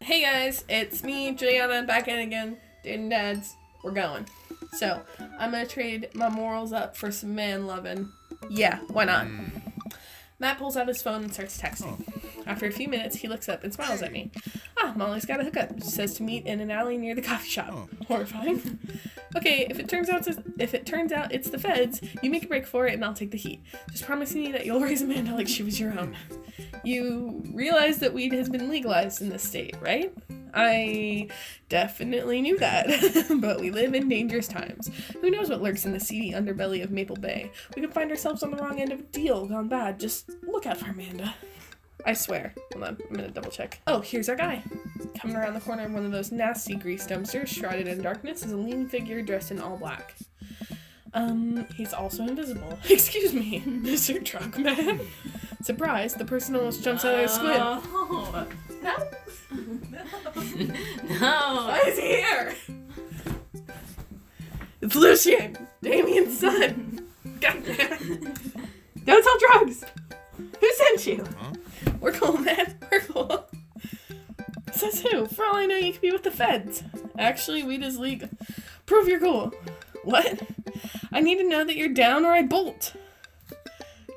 Hey guys, it's me, Juliana, back in again. Dad and Dads, we're going. So, I'm gonna trade my morals up for some man loving. Yeah, why not? Matt pulls out his phone and starts texting. After a few minutes, he looks up and smiles at me. Ah, Molly's got a hookup. She says to meet in an alley near the coffee shop. Horrifying. Okay, if it turns out it's the feds, you make a break for it and I'll take the heat. Just promise me that you'll raise Amanda like she was your own. You realize that weed has been legalized in this state, right? I definitely knew that, but we live in dangerous times. Who knows what lurks in the seedy underbelly of Maple Bay? We could find ourselves on the wrong end of a deal gone bad. Just look out for Amanda. I swear. Hold on, I'm gonna double check. Oh, here's our guy. Coming around the corner of one of those nasty grease dumpsters, shrouded in darkness, is a lean figure dressed in all black. He's also invisible. Excuse me, Mr. Truckman. Surprise, the person almost jumps out of his squid. No. No. Why is he here? It's Lucian, Damien's son. God damn it. Don't sell drugs. Who sent you? Huh? We're cool, man. We're cool. Says who? For all I know, you could be with the feds. Actually, weed is legal. Prove you're cool. What? I need to know that you're down or I bolt.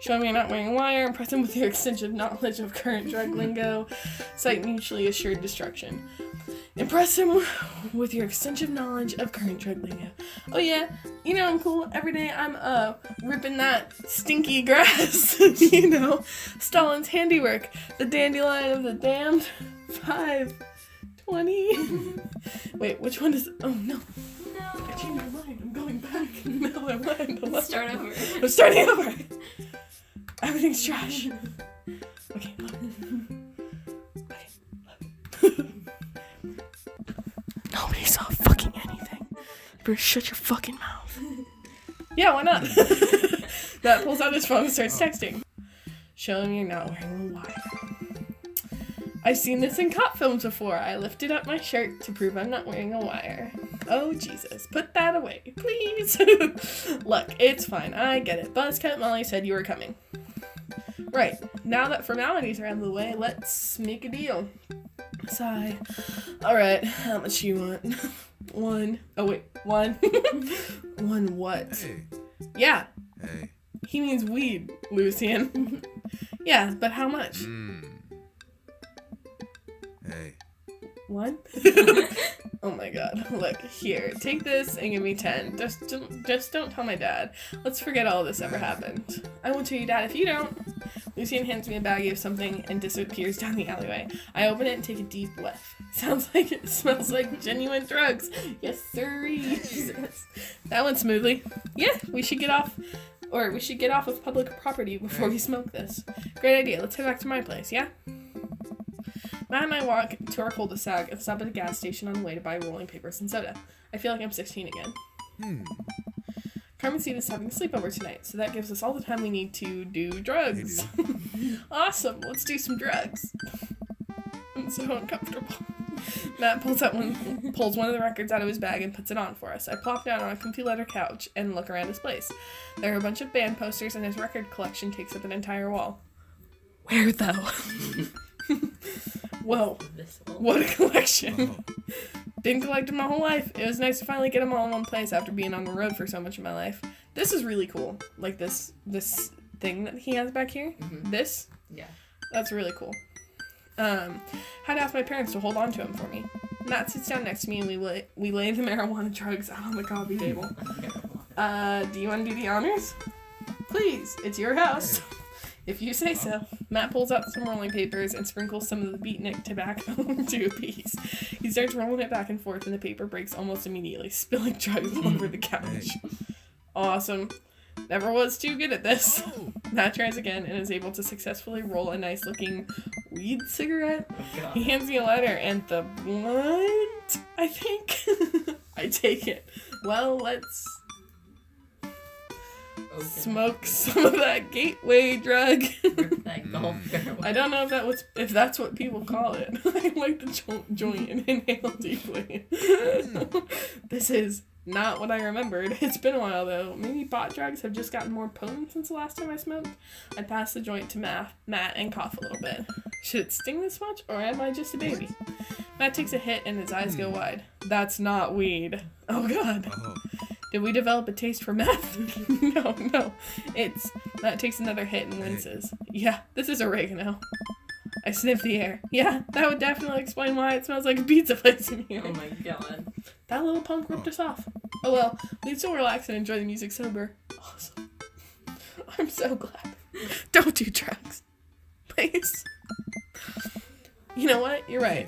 Show me you're not wearing a wire. Impress him with your extensive knowledge of current drug lingo. Cite mutually assured destruction. Impress him with your extensive knowledge of current drug lingo. Oh yeah, you know I'm cool. Every day I'm ripping that stinky grass. You know, Stalin's handiwork. The dandelion of the damned. 5:20. Wait, which one is? Oh no. I changed my mind. I'm going back. No, I'm not. Start over. I'm starting over. Everything's trash. Okay, look. Nobody saw fucking anything. You better shut your fucking mouth. Yeah, why not? Matt pulls out his phone and starts texting. Show him you're not wearing a wire. I've seen this in cop films before. I lifted up my shirt to prove I'm not wearing a wire. Oh, Jesus. Put that away, please. Look, it's fine. I get it. Buzzcut Molly said you were coming. Right. Now that formalities are out of the way, let's make a deal. Sigh. Alright, how much do you want? One. Oh, wait. One. One what? Hey. Yeah. Hey. He means weed, Lucian. Yeah, but how much? Hey. One? Oh my god. Look, here, take this and give me 10. Just don't tell my dad. Let's forget all this ever happened. I won't tell your dad if you don't. Lucian hands me a baggie of something and disappears down the alleyway. I open it and take a deep whiff. Sounds like it smells like genuine drugs. Yes, sirree. Jesus. That went smoothly. Yeah, we should get off of public property before we smoke this. Great idea. Let's head back to my place, yeah? Matt and I walk to our cul-de-sac and stop at a gas station on the way to buy rolling papers and soda. I feel like I'm 16 again. Carmen Seed is having a sleepover tonight, so that gives us all the time we need to do drugs. Awesome, let's do some drugs. I'm so uncomfortable. Matt pulls one of the records out of his bag and puts it on for us. I plop down on a comfy leather couch and look around his place. There are a bunch of band posters and his record collection takes up an entire wall. Where though? Whoa, what a collection. Didn't collect them my whole life. It was nice to finally get them all in one place after being on the road for so much of my life. This is really cool. Like this thing that he has back here. Mm-hmm. This? Yeah. That's really cool. Had to ask my parents to hold on to him for me. Matt sits down next to me and we lay the marijuana drugs out on the coffee table. Do you want to do the honors? Please, it's your house. If you say so. Matt pulls out some rolling papers and sprinkles some of the beatnik tobacco into a piece. He starts rolling it back and forth and the paper breaks almost immediately, spilling drugs all over the couch. Awesome. Never was too good at this. Matt tries again and is able to successfully roll a nice looking weed cigarette. He hands me a lighter and the blunt, I think. I take it. Well, let's smoke some of that gateway drug. I don't know if that's what people call it. I like the joint and inhale deeply. This is Not what I remembered. It's been a while, though. Maybe pot drugs have just gotten more potent since the last time I smoked. I passed the joint to Matt and cough a little bit. Should it sting this much, or am I just a baby? Matt takes a hit and his eyes go wide. That's not weed. Oh, God. Did we develop a taste for meth? No. Matt takes another hit and winces. Yeah, this is oregano. I sniff the air. Yeah, that would definitely explain why it smells like a pizza place in here. Oh my god. That little punk ripped us off. Oh well, we'd still relax and enjoy the music sober. Awesome. I'm so glad. Don't do drugs. Please. You know what? You're right.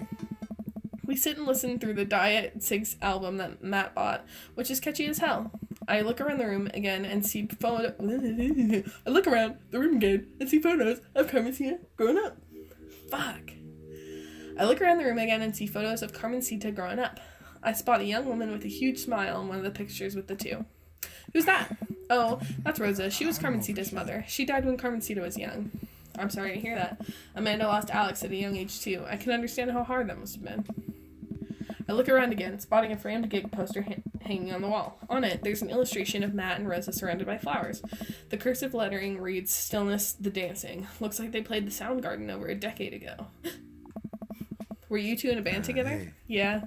We sit and listen through the Diet 6 album that Matt bought, which is catchy as hell. I look around the room again and see photos of Carmencita growing up. Fuck. I look around the room again and see photos of Carmencita growing up. I spot a young woman with a huge smile in one of the pictures with the two. Who's that? Oh, that's Rosa. She was Carmencita's mother. She died when Carmencita was young. I'm sorry to hear that. Amanda lost Alex at a young age too. I can understand how hard that must have been. I look around again, spotting a framed gig poster hanging on the wall. On it, there's an illustration of Matt and Rosa surrounded by flowers. The cursive lettering reads, "Stillness, the Dancing." Looks like they played the Soundgarden over a decade ago. Were you two in a band together? Hey. Yeah.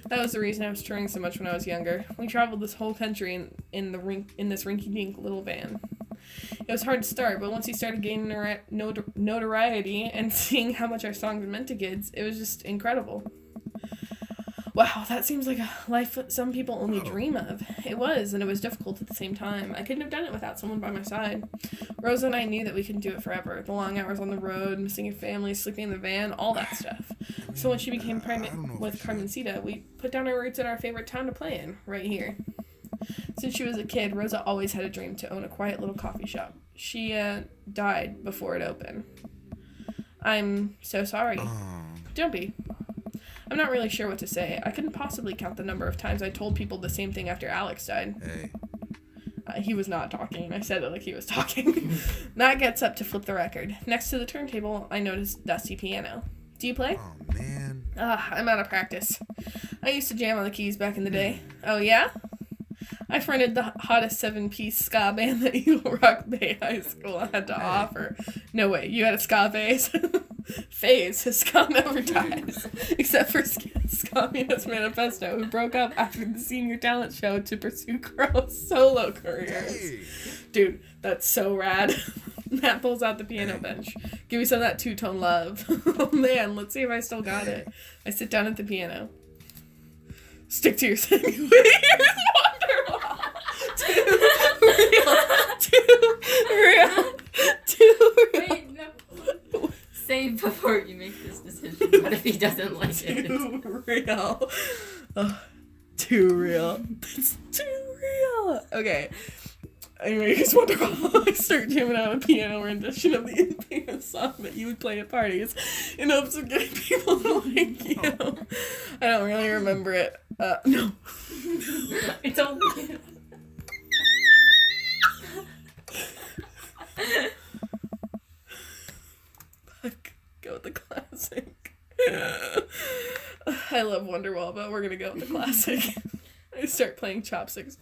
That was the reason I was touring so much when I was younger. We traveled this whole country in this rinky-dink little van. It was hard to start, but once we started gaining notoriety and seeing how much our songs meant to kids, it was just incredible. Wow, that seems like a life some people only dream of. It was, and it was difficult at the same time. I couldn't have done it without someone by my side. Rosa and I knew that we couldn't do it forever. The long hours on the road, missing your family, sleeping in the van, all that stuff. So when she became pregnant with Carmencita, we put down our roots in our favorite town to play in, right here. Since she was a kid, Rosa always had a dream to own a quiet little coffee shop. She died before it opened. I'm so sorry. Don't be. I'm not really sure what to say. I couldn't possibly count the number of times I told people the same thing after Alex died. Hey. He was not talking. I said it like he was talking. Matt gets up to flip the record. Next to the turntable, I noticed Dusty piano. Do you play? Oh, man. I'm out of practice. I used to jam on the keys back in the day. Oh, yeah? I fronted the hottest 7-piece ska band that Eagle Rock Bay High School had to offer. No way, you had a ska phase? Phase, ska never dies. Except for Ska Munis Manifesto, who broke up after the senior talent show to pursue girls' solo careers. Hey. Dude, that's so rad. Matt pulls out the piano bench. Give me some of that two-tone love. Oh man, let's see if I still got it. I sit down at the piano. Stick to your singing. Here's Wonderwall. Too real. Wait, no. Save before you make this decision. What if he doesn't like it? Too real. Oh, too real. That's too real. Okay. Anyway, here's Wonderwall. I start jamming out a piano rendition of the infamous song that you would play at parties in hopes of getting people to like you. I don't really remember it. No. It's only you. Fuck. Go with the classic. I love Wonderwall, but we're gonna go with the classic. I start playing chopsticks.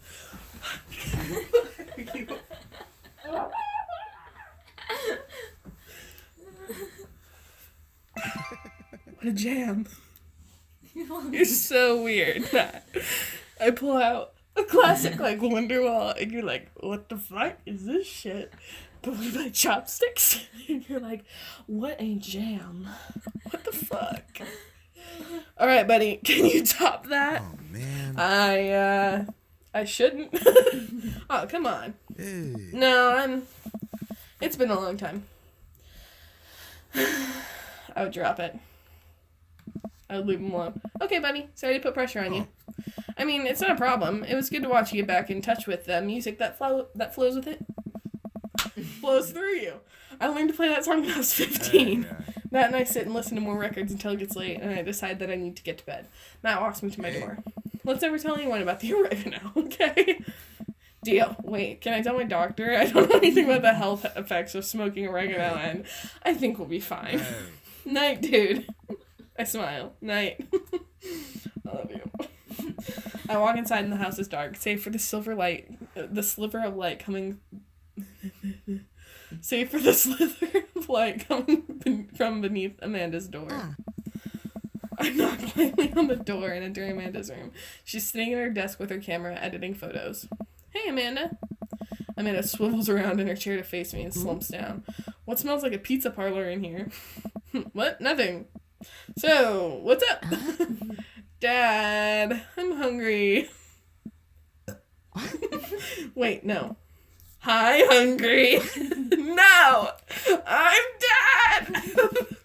What a jam. You're so weird, Matt. I pull out a classic like Wonderwall, and you're like, what the fuck is this shit? But we play chopsticks, and you're like, what a jam. What the fuck? Alright, buddy, can you top that? Oh, man. I shouldn't. Oh, come on. Hey. No, it's been a long time. I would drop it. I would leave him alone. Okay, buddy. Sorry to put pressure on you. I mean, it's not a problem. It was good to watch you get back in touch with music that flows with it. Flows through you. I learned to play that song when I was 15. Hey, Matt and I sit and listen to more records until it gets late, and I decide that I need to get to bed. Matt walks me to my door. Let's never tell anyone about the oregano, okay? Deal. Wait, can I tell my doctor? I don't know anything about the health effects of smoking oregano, and I think we'll be fine. Hey. Night, dude. I smile. Night. I love you. I walk inside and the house is dark, save for the sliver of light coming... save for the slither of light coming from beneath Amanda's door. I knock lightly on the door and enter Amanda's room. She's sitting at her desk with her camera, editing photos. Hey, Amanda. Amanda swivels around in her chair to face me and slumps down. What smells like a pizza parlor in here? What? Nothing. So, what's up? Dad, I'm hungry. Wait, no. Hi, hungry. No, I'm Dad.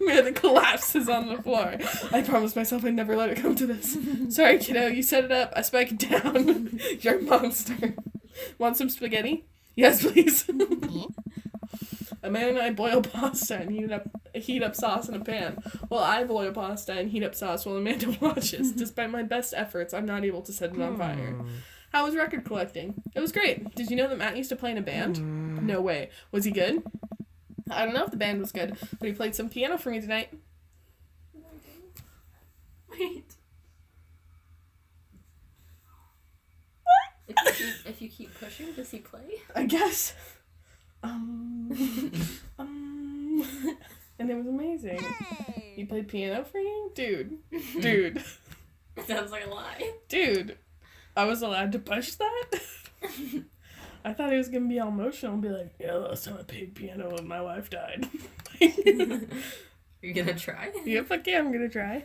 Amanda collapses on the floor. I promised myself I'd never let it come to this. Sorry, kiddo, you set it up. I spike it down. You're a monster. Want some spaghetti? Yes, please. Amanda and I boil pasta and heat up sauce in a pan. Well, I boil pasta and heat up sauce while Amanda watches. Despite my best efforts, I'm not able to set it on fire. How was record collecting? It was great. Did you know that Matt used to play in a band? No way. Was he good? I don't know if the band was good, but he played some piano for me tonight. Wait. If you keep pushing, does he play? I guess. And it was amazing. Hey. He played piano for you? Dude. Sounds like a lie. Dude. I was allowed to push that? I thought he was going to be all emotional and be like, yeah, last time I played piano when my wife died. Are you gonna try? Yeah, fuck yeah, I'm going to try.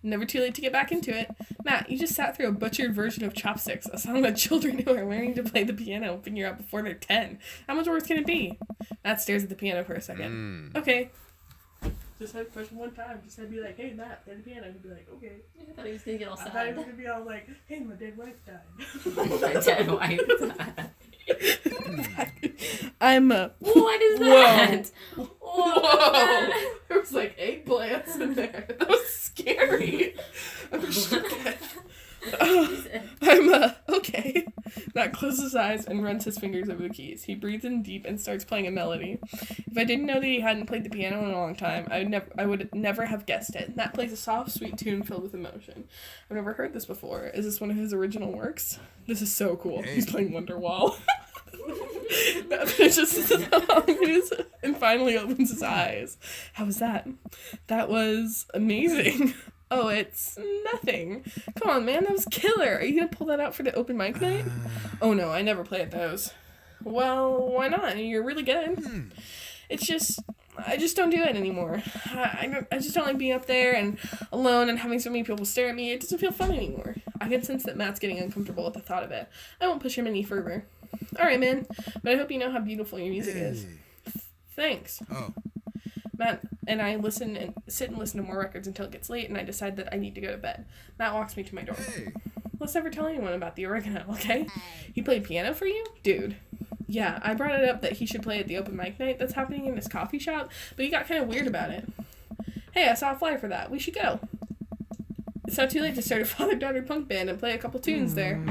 Never too late to get back into it. Matt, you just sat through a butchered version of Chopsticks, a song that children who are learning to play the piano figure out before they're 10. How much worse can it be? Matt stares at the piano for a second. Okay. Just had to push him one time. Just had to be like, hey, Matt, play the piano. He'd be like, okay. I thought he was gonna get all I sad. thought he was going to be all like, hey, my dead wife died. My dead wife died. I'm What is that? Whoa! There was like eggplants in there. That was scary. I'm okay. Matt closes his eyes and runs his fingers over the keys. He breathes in deep and starts playing a melody. If I didn't know that he hadn't played the piano in a long time, I would never have guessed it. Matt plays a soft, sweet tune filled with emotion. I've never heard this before. Is this one of his original works? This is so cool. Hey. He's playing Wonderwall. Matt finishes the song and finally opens his eyes. How was that? That was amazing. Oh, it's nothing. Come on, man, that was killer. Are you gonna pull that out for the open mic night? Oh no, I never play at those. Well, why not? You're really good. It's just, I just don't do it anymore. I just don't like being up there and alone and having so many people stare at me. It doesn't feel fun anymore. I can sense that Matt's getting uncomfortable at the thought of it. I won't push him any further. Alright, man, but I hope you know how beautiful your music is. Thanks. Oh. Matt and I sit and listen to more records until it gets late, and I decide that I need to go to bed. Matt walks me to my door. Hey. Let's never tell anyone about the oregano, okay? He played piano for you? Dude. Yeah, I brought it up that he should play at the open mic night that's happening in his coffee shop, but he got kind of weird about it. Hey, I saw a flyer for that. We should go. It's not too late to start a father-daughter punk band and play a couple tunes there.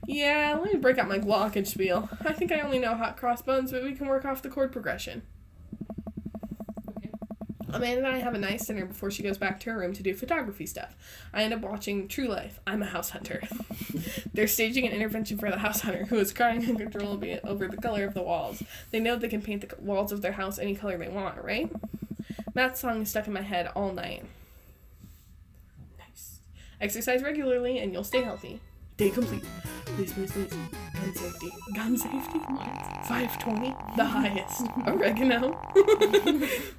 Yeah, let me break out my glockenspiel. I think I only know Hot Cross Buns, but we can work off the chord progression. Amanda and I have a nice dinner before she goes back to her room to do photography stuff. I end up watching True Life. I'm a house hunter. They're staging an intervention for the house hunter, who is crying uncontrollably over the color of the walls. They know they can paint the walls of their house any color they want, right? Matt's song is stuck in my head all night. Nice. Exercise regularly and you'll stay healthy. Day complete. Please, please, please. Gun safety. Gun safety? 520? The highest. Oregano?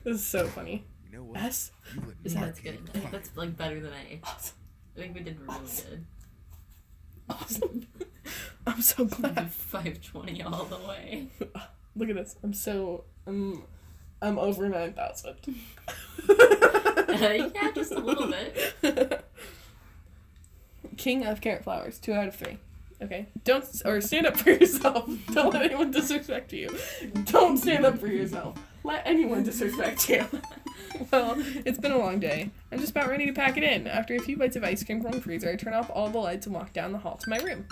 This is so funny. You know what? S? You lit Is me that- That's good. I think that's like better than I. Awesome. I think we did really good. Awesome. I'm so We glad. did 520 all the way. Look at this. I'm over 9,000. Yeah, just a little bit. King of carrot flowers. 2 out of 3. Okay. Stand up for yourself. Don't let anyone disrespect you. Don't stand up for yourself. Let anyone disrespect you. Well, it's been a long day. I'm just about ready to pack it in. After a few bites of ice cream from the freezer, I turn off all the lights and walk down the hall to my room.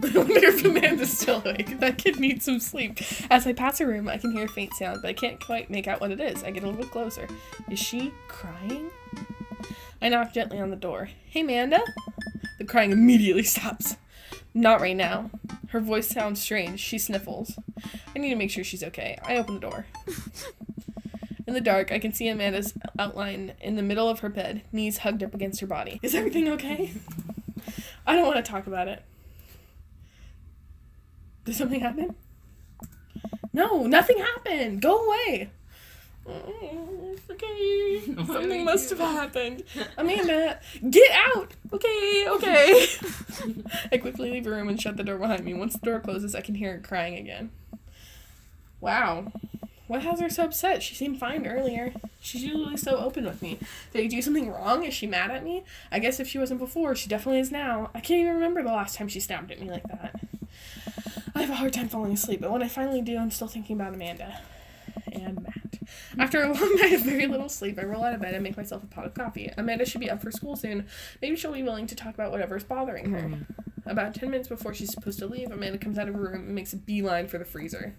I wonder if Amanda's still awake. That kid needs some sleep. As I pass her room, I can hear a faint sound, but I can't quite make out what it is. I get a little bit closer. Is she crying? I knock gently on the door. Hey, Amanda? The crying immediately stops. Not right now. Her voice sounds strange. She sniffles. I need to make sure she's okay. I open the door. In the dark, I can see Amanda's outline in the middle of her bed, knees hugged up against her body. Is everything okay? I don't want to talk about it. Did something happen? No, nothing happened. Go away. It's okay. Something must have happened. Amanda, get out. Okay. I quickly leave the room and shut the door behind me. Once the door closes, I can hear her crying again. Wow. What has her so upset? She seemed fine earlier. She's usually so open with me. Did I do something wrong? Is she mad at me? I guess if she wasn't before, she definitely is now. I can't even remember the last time she snapped at me like that. I have a hard time falling asleep, but when I finally do, I'm still thinking about Amanda. And Matt. After a long night of very little sleep, I roll out of bed and make myself a pot of coffee. Amanda should be up for school soon. Maybe she'll be willing to talk about whatever's bothering her. About 10 minutes before she's supposed to leave, Amanda comes out of her room and makes a beeline for the freezer.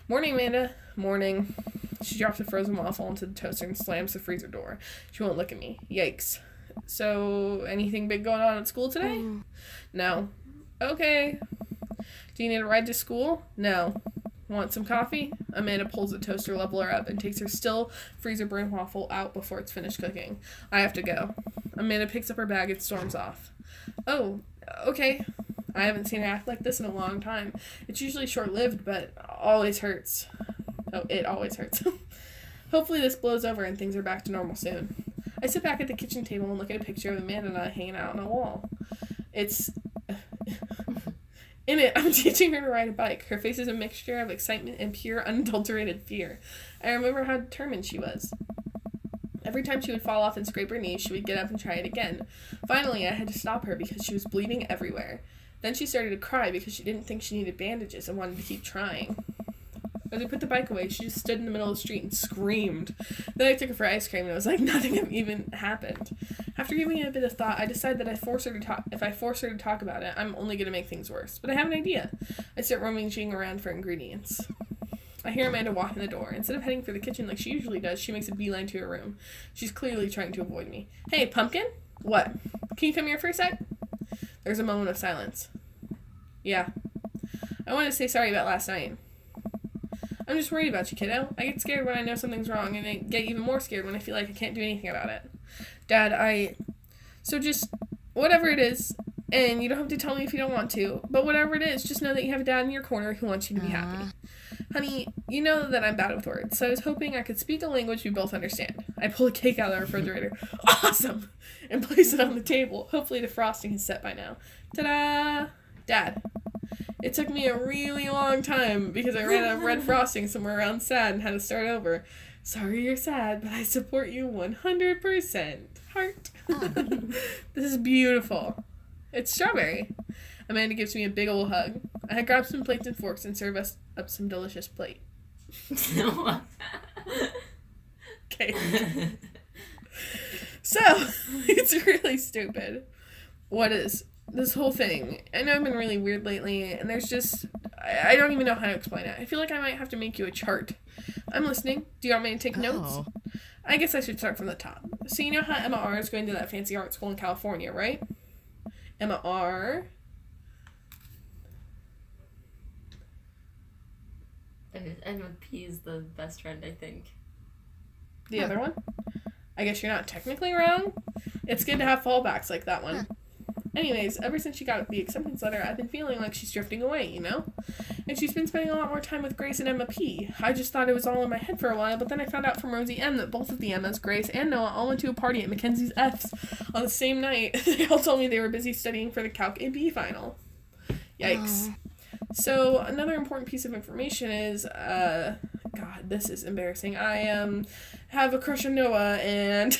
Morning, Amanda. Morning. She drops a frozen waffle into the toaster and slams the freezer door. She won't look at me. Yikes. So, anything big going on at school today? No. Okay. Do you need a ride to school? No. Want some coffee? Amanda pulls the toaster leveler up and takes her still freezer burn waffle out before it's finished cooking. I have to go. Amanda picks up her bag and storms off. Oh, okay. I haven't seen her act like this in a long time. It's usually short-lived, but always hurts. Oh, it always hurts. Hopefully this blows over and things are back to normal soon. I sit back at the kitchen table and look at a picture of Amanda and I hanging out on a wall. In it, I'm teaching her to ride a bike. Her face is a mixture of excitement and pure, unadulterated fear. I remember how determined she was. Every time she would fall off and scrape her knee, she would get up and try it again. Finally, I had to stop her because she was bleeding everywhere. Then she started to cry because she didn't think she needed bandages and wanted to keep trying. As I put the bike away, she just stood in the middle of the street and screamed. Then I took her for ice cream, and it was like nothing had even happened. After giving it a bit of thought, I decided that if I force her to talk about it, I'm only going to make things worse. But I have an idea. I start rummaging around for ingredients. I hear Amanda walk in the door. Instead of heading for the kitchen like she usually does, she makes a beeline to her room. She's clearly trying to avoid me. Hey, Pumpkin? What? Can you come here for a sec? There's a moment of silence. Yeah. I wanted to say sorry about last night. I'm just worried about you, kiddo. I get scared when I know something's wrong, and I get even more scared when I feel like I can't do anything about it. Dad, So just, whatever it is, and you don't have to tell me if you don't want to, but whatever it is, just know that you have a dad in your corner who wants you to be happy. Honey, you know that I'm bad with words, so I was hoping I could speak a language we both understand. I pull a cake out of the refrigerator. Awesome! And place it on the table. Hopefully the frosting is set by now. Ta-da! Dad. It took me a really long time because I ran out of red frosting somewhere around sad and had to start over. Sorry you're sad, but I support you 100%. Heart. This is beautiful. It's strawberry. Amanda gives me a big old hug. I grab some plates and forks and serve us up some delicious plate. Okay. So, it's really stupid. What is this whole thing? I know I've been really weird lately, and there's just, I don't even know how to explain it. I feel like I might have to make you a chart. I'm listening. Do you want me to take notes? I guess I should start from the top. So you know how Emma R. is going to that fancy art school in California, right? Emma R. Emma P is the best friend, I think. The other one? I guess you're not technically wrong. It's good to have fallbacks like that one. Anyways, ever since she got the acceptance letter, I've been feeling like she's drifting away, you know? And she's been spending a lot more time with Grace and Emma P. I just thought it was all in my head for a while, but then I found out from Rosie M that both of the Emmas, Grace and Noah, all went to a party at Mackenzie's F's on the same night. They all told me they were busy studying for the Calc AB final. Yikes. So, another important piece of information is, God, this is embarrassing. I, have a crush on Noah, and,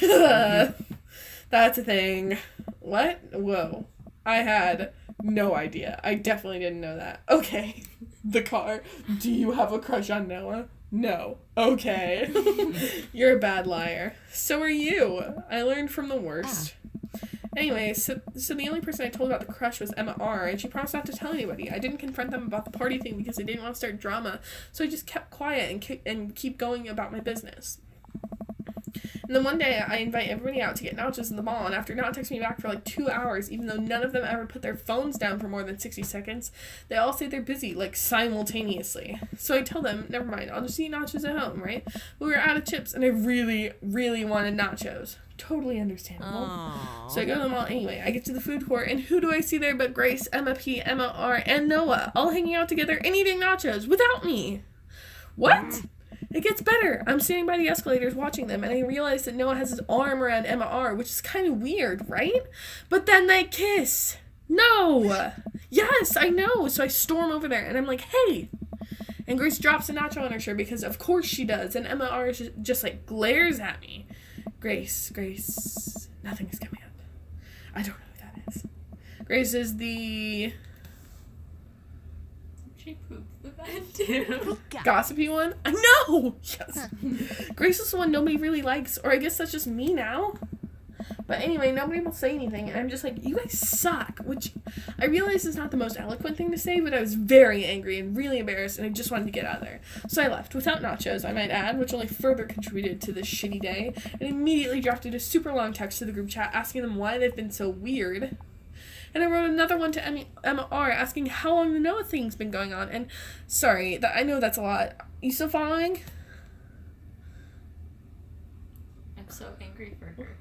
that's a thing. What? Whoa. I had no idea. I definitely didn't know that. Okay. The car. Do you have a crush on Noah? No. Okay. You're a bad liar. So are you. I learned from the worst. Anyway, so the only person I told about the crush was Emma R., and she promised not to tell anybody. I didn't confront them about the party thing because I didn't want to start drama, so I just kept quiet and keep going about my business. And then one day, I invite everybody out to get nachos in the mall, and after not texting me back for like 2 hours, even though none of them ever put their phones down for more than 60 seconds, they all say they're busy, like, simultaneously. So I tell them, never mind, I'll just eat nachos at home, right? But we were out of chips, and I really, really wanted nachos. Totally understandable. Aww. So I go to the mall anyway. I get to the food court, and who do I see there but Grace, Emma P, Emma R, and Noah, all hanging out together and eating nachos without me. What? It gets better. I'm standing by the escalators watching them, and I realize that Noah has his arm around Emma R, which is kind of weird, right? But then they kiss. No. Yes, I know. So I storm over there, and I'm like, hey. And Grace drops a nacho on her shirt because of course she does, and Emma R just like glares at me. Grace, nothing is coming up. I don't know who that is. Grace is the She pooped the bed too. gossipy one. I know! Yes. Grace is the one nobody really likes, or I guess that's just me now. But anyway, nobody will say anything, and I'm just like, you guys suck, which I realize is not the most eloquent thing to say, but I was very angry and really embarrassed, and I just wanted to get out of there. So I left, without nachos, I might add, which only further contributed to this shitty day, and immediately drafted a super long text to the group chat asking them why they've been so weird. And I wrote another one to Emma R asking how long the Noah thing's been going on, and sorry, I know that's a lot. You still following? I'm so angry for her.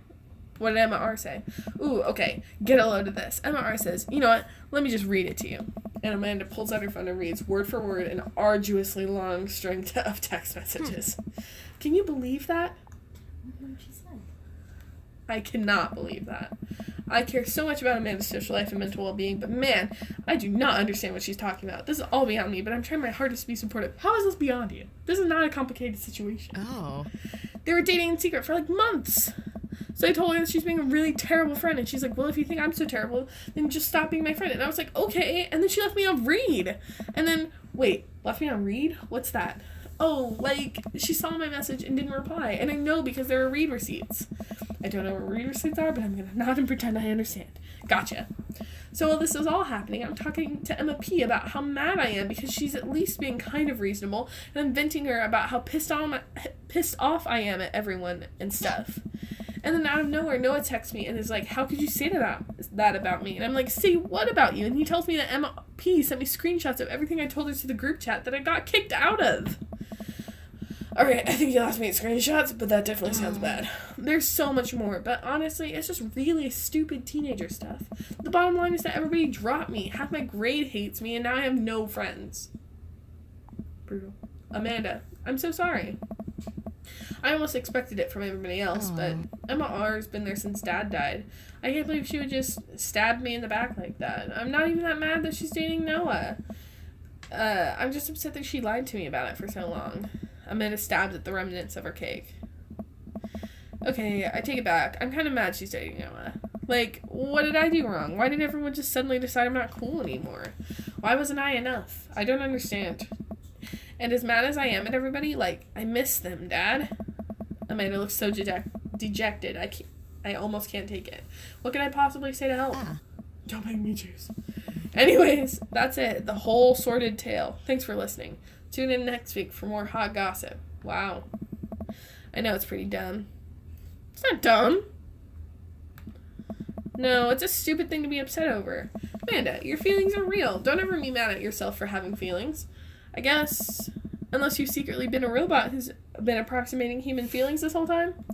What did Emma R say? Ooh, okay. Get a load of this. Emma R says, you know what? Let me just read it to you. And Amanda pulls out her phone and reads word for word an arduously long string of text messages. Can you believe that? What did she say? I cannot believe that. I care so much about Amanda's social life and mental well-being, but man, I do not understand what she's talking about. This is all beyond me, but I'm trying my hardest to be supportive. How is this beyond you? This is not a complicated situation. Oh. They were dating in secret for like months. So I told her that she's being a really terrible friend, and she's like, well, if you think I'm so terrible, then just stop being my friend. And I was like, okay, and then she left me on read. And then, wait, left me on read? What's that? Oh, like, she saw my message and didn't reply. And I know because there are read receipts. I don't know what read receipts are, but I'm going to nod and pretend I understand. Gotcha. So while this is all happening, I'm talking to Emma P about how mad I am because she's at least being kind of reasonable, and I'm venting her about how pissed off I am at everyone and stuff. And then out of nowhere, Noah texts me and is like, how could you say that about me? And I'm like, say what about you? And he tells me that Emma P sent me screenshots of everything I told her to the group chat that I got kicked out of. Alright, I think you lost me at screenshots, but that definitely sounds bad. There's so much more, but honestly, it's just really stupid teenager stuff. The bottom line is that everybody dropped me, half my grade hates me, and now I have no friends. Brutal. Amanda, I'm so sorry. I almost expected it from everybody else, but Emma R's been there since Dad died. I can't believe she would just stab me in the back like that. I'm not even that mad that she's dating Noah. I'm just upset that she lied to me about it for so long. Amanda stabbed at the remnants of her cake. Okay, I take it back. I'm kind of mad she's dating Noah. Like, what did I do wrong? Why did everyone just suddenly decide I'm not cool anymore? Why wasn't I enough? I don't understand. And as mad as I am at everybody, like, I miss them, Dad. Amanda looks so dejected. I almost can't take it. What can I possibly say to help? Don't make me choose. Anyways, that's it. The whole sordid tale. Thanks for listening. Tune in next week for more hot gossip. Wow. I know it's pretty dumb. It's not dumb. No, it's a stupid thing to be upset over. Amanda, your feelings are real. Don't ever be mad at yourself for having feelings. I guess, unless you've secretly been a robot who's been approximating human feelings this whole time.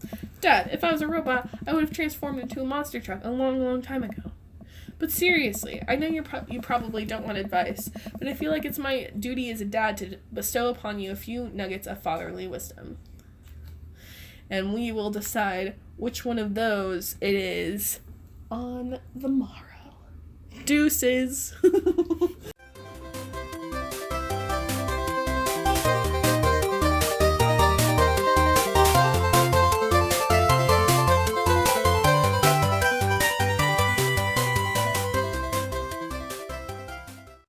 Dad, if I was a robot, I would have transformed into a monster truck a long, long time ago. But seriously, I know you probably don't want advice, but I feel like it's my duty as a dad to bestow upon you a few nuggets of fatherly wisdom. And we will decide which one of those it is on the morrow. Deuces.